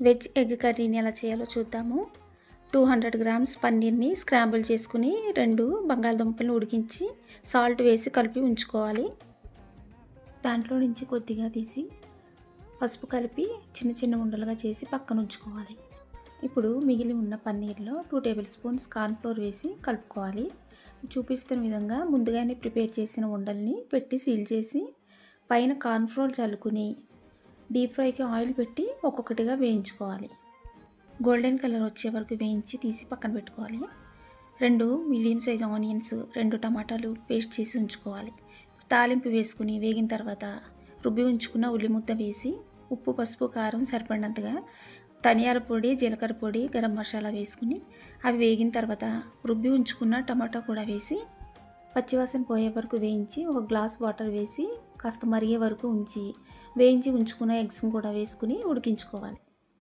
Veg egg కర్రీని ఎలా చేయాలో చూద్దాము. 200 గ్రామ్స్ పన్నీర్ని స్క్రాంబుల్ చేసుకుని 2 బంగాళదుంపలను ఉడికించి సాల్ట్ వేసి కలిపి ఉంచుకోవాలి. దాంట్లో నుంచి కొద్దిగా తీసి పసుపు కలిపి చిన్న చిన్న ఉండలుగా చేసి పక్కన ఉంచుకోవాలి. ఇప్పుడు మిగిలి ఉన్న పన్నీర్లో 2 టేబుల్ స్పూన్స్ కార్న్ఫ్లోర్ వేసి కలుపుకోవాలి. చూపిస్తున్న విధంగా ముందుగానే ప్రిపేర్ చేసిన ఉండల్ని పెట్టి సీల్ చేసి పైన కార్న్ఫ్లోర్ చల్లుకుని డీప్ ఫ్రైకి ఆయిల్ పెట్టి ఒక్కొక్కటిగా వేయించుకోవాలి. గోల్డెన్ కలర్ వచ్చే వరకు వేయించి తీసి పక్కన పెట్టుకోవాలి. 2 మీడియం సైజ్ ఆనియన్స్, 2 టమాటాలు పేస్ట్ చేసి ఉంచుకోవాలి. తాలింపు వేసుకుని వేగిన తర్వాత రుబ్బి ఉంచుకున్న ఉల్లి ముద్ద వేసి ఉప్పు, పసుపు, కారం సరిపడినంతగా ధనియాల పొడి, జీలకర్ర పొడి, గరం మసాలా వేసుకుని అవి వేగిన తర్వాత రుబ్బి ఉంచుకున్న టమాటా కూడా వేసి పచ్చివాసన పోయే వరకు వేయించి ఒక గ్లాస్ వాటర్ వేసి కాస్త మరిగే వరకు ఉంచి వేయించి ఉంచుకున్న ఎగ్స్ని కూడా వేసుకుని ఉడికించుకోవాలి.